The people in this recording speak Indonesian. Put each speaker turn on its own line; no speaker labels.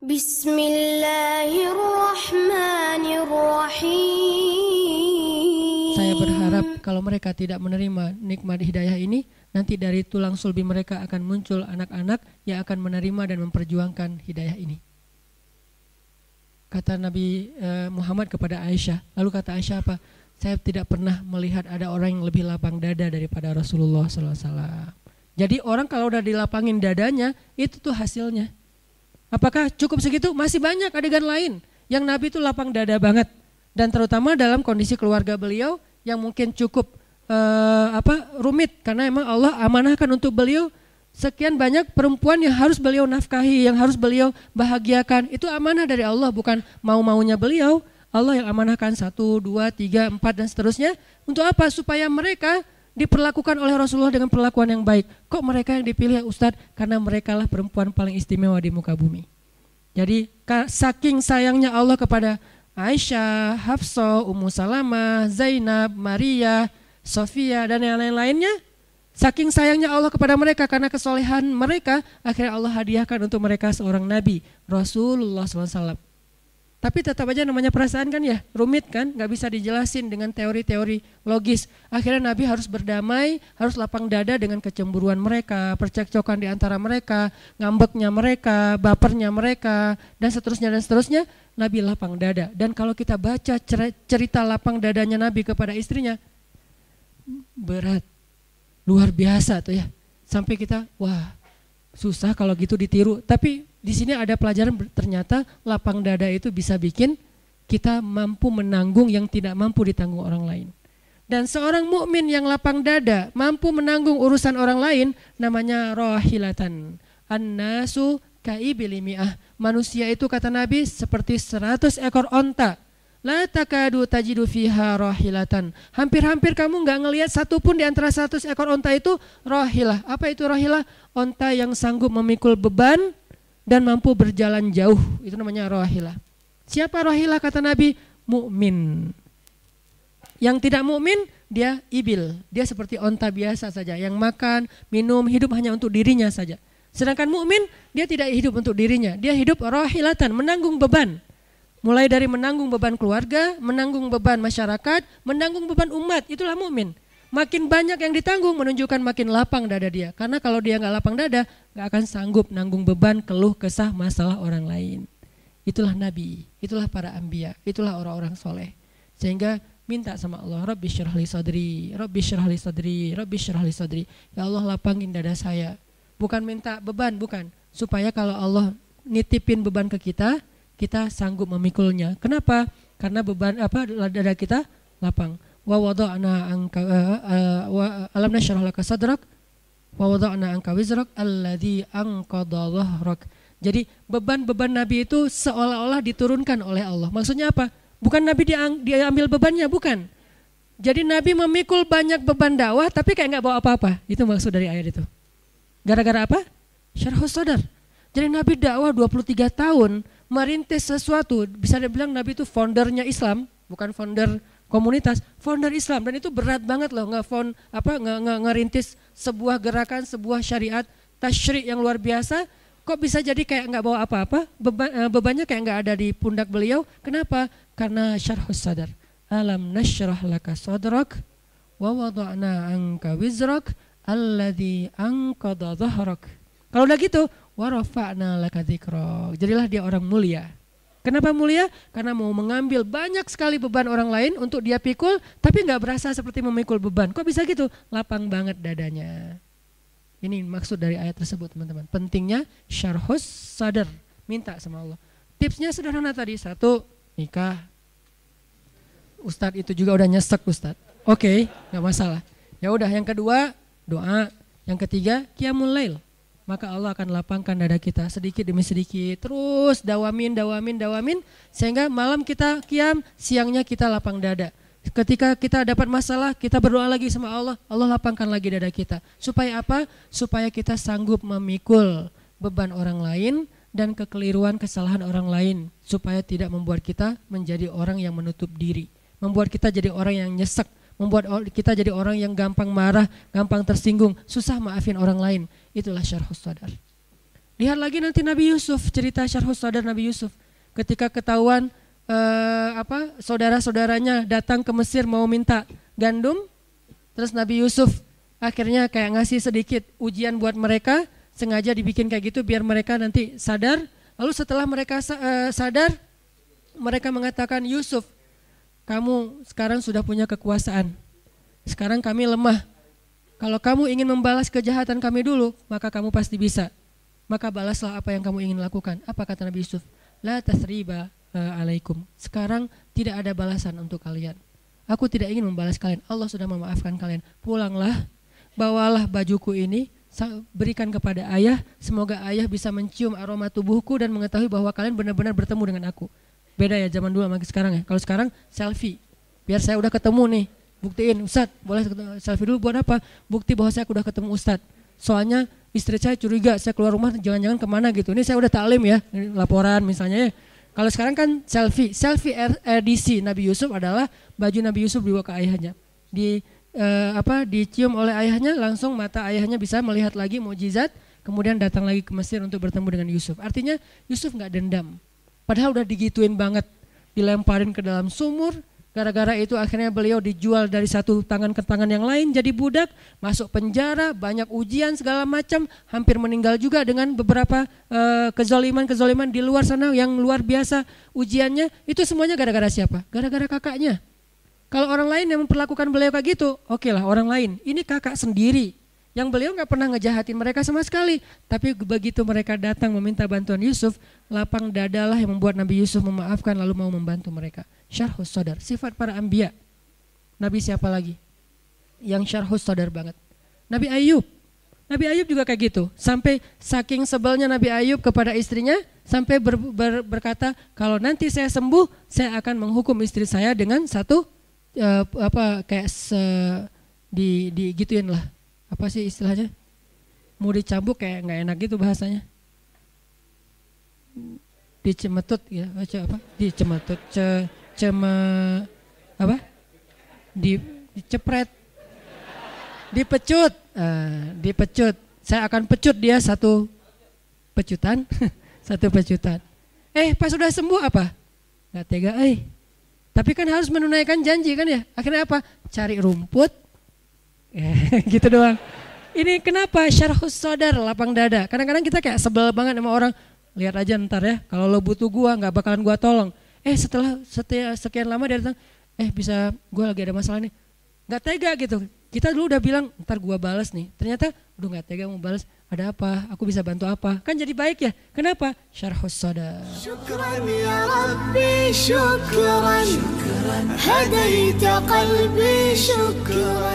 Bismillahirrahmanirrahim.
Saya berharap kalau mereka tidak menerima nikmat hidayah ini, nanti dari tulang sulbi mereka akan muncul anak-anak yang akan menerima dan memperjuangkan hidayah ini. Kata Nabi Muhammad kepada Aisyah. Lalu kata Aisyah apa? Saya tidak pernah melihat ada orang yang lebih lapang dada daripada Rasulullah SAW. Jadi orang kalau udah dilapangin dadanya, itu tuh hasilnya. Apakah cukup segitu? Masih banyak adegan lain yang Nabi itu lapang dada banget. Dan terutama dalam kondisi keluarga beliau yang mungkin cukup rumit. Karena emang Allah amanahkan untuk beliau sekian banyak perempuan yang harus beliau nafkahi, yang harus beliau bahagiakan. Itu amanah dari Allah, bukan mau-maunya beliau. Allah yang amanahkan 1, 2, 3, 4 dan seterusnya. Untuk apa? Supaya mereka diperlakukan oleh Rasulullah dengan perlakuan yang baik. Kok mereka yang dipilih ya Ustadz? Karena mereka lah perempuan paling istimewa di muka bumi. Jadi saking sayangnya Allah kepada Aisyah, Hafsah, Ummu Salamah, Zainab, Maria, Sofia dan yang lain-lainnya. Saking sayangnya Allah kepada mereka karena kesolehan mereka, akhirnya Allah hadiahkan untuk mereka seorang Nabi, Rasulullah SAW. Tapi tetap aja namanya perasaan kan ya, rumit kan, gak bisa dijelasin dengan teori-teori logis. Akhirnya Nabi harus berdamai, harus lapang dada dengan kecemburuan mereka, percekcokan di antara mereka, ngambeknya mereka, bapernya mereka, dan seterusnya. Nabi lapang dada. Dan kalau kita baca cerita lapang dadanya Nabi kepada istrinya, berat, luar biasa tuh ya. Sampai kita, wah susah kalau gitu ditiru. Tapi di sini ada pelajaran, ternyata lapang dada itu bisa bikin kita mampu menanggung yang tidak mampu ditanggung orang lain. Dan seorang mukmin yang lapang dada mampu menanggung urusan orang lain namanya rohilatan. An-nasu kaibilimi'ah. Manusia itu kata Nabi seperti 100 ekor onta. La takadu tajidu fiha rohilatan. Hampir-hampir kamu gak ngelihat satupun di antara 100 ekor onta itu rohilah. Apa itu rohilah? Onta yang sanggup memikul beban dan mampu berjalan jauh, itu namanya rohilah. Siapa rohilah kata Nabi? Mukmin. Yang tidak mukmin dia ibil, dia seperti onta biasa saja yang makan, minum, hidup hanya untuk dirinya saja. Sedangkan mukmin dia tidak hidup untuk dirinya, dia hidup rohilatan, menanggung beban. Mulai dari menanggung beban keluarga, menanggung beban masyarakat, menanggung beban umat, itulah mukmin. Makin banyak yang ditanggung menunjukkan makin lapang dada dia. Karena kalau dia gak lapang dada, gak akan sanggup nanggung beban, keluh, kesah, masalah orang lain. Itulah Nabi, itulah para anbiya, itulah orang-orang soleh. Sehingga minta sama Allah, Rabbi syrah li sadri, Rabbi syrah li sadri, Rabbi syrah li sadri. Ya Allah lapangin dada saya. Bukan minta beban, bukan. Supaya kalau Allah nitipin beban ke kita, kita sanggup memikulnya. Kenapa? Karena beban dada kita lapang. Wa wada'na anka alam nashrah laka sadrak wa wada'na anka wizrak alladzi anqadha dhahrak. Jadi beban-beban Nabi itu seolah-olah diturunkan oleh Allah. Maksudnya apa? Bukan Nabi dia ambil bebannya, bukan. Jadi Nabi memikul banyak beban dakwah tapi kayak enggak bawa apa-apa. Itu maksud dari ayat itu. Gara-gara apa? Syarhus sadar. Jadi Nabi dakwah 23 tahun merintis sesuatu. Bisa dibilang Nabi itu foundernya Islam, bukan founder komunitas, founder Islam. Dan itu berat banget loh, ngerintis sebuah gerakan, sebuah syariat tasyri' yang luar biasa. Kok bisa jadi kayak nggak bawa apa-apa, bebannya kayak nggak ada di pundak beliau. Kenapa? Karena syarhus sadar. Alam nashrah laka sadrak wa wada'na anka wizrak alladzi anqadha dhahrak. Kalau udah gitu, wa rafa'na laka dzikrak. Jadilah dia orang mulia. Kenapa mulia? Karena mau mengambil banyak sekali beban orang lain untuk dia pikul, tapi nggak berasa seperti memikul beban. Kok bisa gitu? Lapang banget dadanya. Ini maksud dari ayat tersebut teman-teman. Pentingnya syarhus sadar, minta sama Allah. Tipsnya sederhana tadi, 1, nikah. Ustadz itu juga udah nyesek Ustadz. Oke, nggak masalah. Ya udah, yang kedua doa, yang ketiga qiyamul lail. Maka Allah akan lapangkan dada kita sedikit demi sedikit. Terus dawamin. Sehingga malam kita qiyam, siangnya kita lapang dada. Ketika kita dapat masalah, kita berdoa lagi sama Allah. Allah lapangkan lagi dada kita. Supaya apa? Supaya kita sanggup memikul beban orang lain dan kekeliruan, kesalahan orang lain. Supaya tidak membuat kita menjadi orang yang menutup diri. Membuat kita jadi orang yang nyesek. Membuat kita jadi orang yang gampang marah, gampang tersinggung, susah maafin orang lain. Itulah syarhus sadar. Lihat lagi nanti Nabi Yusuf, cerita Syarhus Sadar Nabi Yusuf. Ketika ketahuan saudara-saudaranya datang ke Mesir mau minta gandum, terus Nabi Yusuf akhirnya kayak ngasih sedikit ujian buat mereka, sengaja dibikin kayak gitu biar mereka nanti sadar. Lalu setelah mereka sadar, mereka mengatakan, Yusuf, kamu sekarang sudah punya kekuasaan. Sekarang kami lemah. Kalau kamu ingin membalas kejahatan kami dulu, maka kamu pasti bisa. Maka balaslah apa yang kamu ingin lakukan. Apa kata Nabi Yusuf? La tasriba alaikum. Sekarang tidak ada balasan untuk kalian. Aku tidak ingin membalas kalian. Allah sudah memaafkan kalian. Pulanglah, bawalah bajuku ini, berikan kepada ayah. Semoga ayah bisa mencium aroma tubuhku dan mengetahui bahwa kalian benar-benar bertemu dengan aku. Beda ya zaman dulu sama sekarang ya. Kalau sekarang selfie. Biar saya udah ketemu nih. Buktiin, Ustadz, boleh selfie dulu buat apa? Bukti bahwa saya udah ketemu Ustadz. Soalnya istri saya curiga, saya keluar rumah jangan-jangan kemana gitu. Ini saya udah taklim ya, ini laporan misalnya ya. Kalau sekarang kan selfie edisi Nabi Yusuf adalah baju Nabi Yusuf dibawa ke ayahnya. Dicium oleh ayahnya, langsung mata ayahnya bisa melihat lagi mukjizat, kemudian datang lagi ke Mesir untuk bertemu dengan Yusuf. Artinya Yusuf nggak dendam. Padahal udah digituin banget, dilemparin ke dalam sumur. Gara-gara itu akhirnya beliau dijual dari satu tangan ke tangan yang lain jadi budak, masuk penjara, banyak ujian segala macam, hampir meninggal juga dengan beberapa kezaliman di luar sana yang luar biasa ujiannya. Itu semuanya gara-gara siapa? Gara-gara kakaknya. Kalau orang lain yang memperlakukan beliau kayak gitu, oke lah orang lain. Ini kakak sendiri yang beliau nggak pernah ngejahatin mereka sama sekali. Tapi begitu mereka datang meminta bantuan Yusuf, lapang dadalah yang membuat Nabi Yusuf memaafkan lalu mau membantu mereka. Syarhus Sadar, sifat para anbiya. Nabi siapa lagi yang syarhus sadar banget? Nabi Ayub. Nabi Ayub juga kayak gitu. Sampai saking sebelnya Nabi Ayub kepada istrinya, sampai berkata, kalau nanti saya sembuh, saya akan menghukum istri saya dengan satu digituin lah. Apa sih istilahnya? Mau dicambuk kayak nggak enak gitu bahasanya. Dicemetut ya, apa? Dicemetut, dicepret, dipecut, dipecut. Saya akan pecut dia satu pecutan, satu pecutan. Pas sudah sembuh apa? Nggak tega, Tapi kan harus menunaikan janji kan ya. Akhirnya apa? Cari rumput, gitu doang. Ini kenapa syarhus sadar, lapang dada. Kadang-kadang kita kayak sebel banget sama orang. Lihat aja ntar ya, kalau lo butuh gua nggak bakalan gua tolong. Setelah sekian lama dia datang, bisa gua lagi ada masalah nih. Nggak tega gitu. Kita dulu udah bilang ntar gua balas nih. Ternyata udah nggak tega mau balas. Ada apa? Aku bisa bantu apa? Kan jadi baik ya. Kenapa? Syarhus sadar. Syukran ya Rabbi, syukran. Hadaita qalbi, syukran.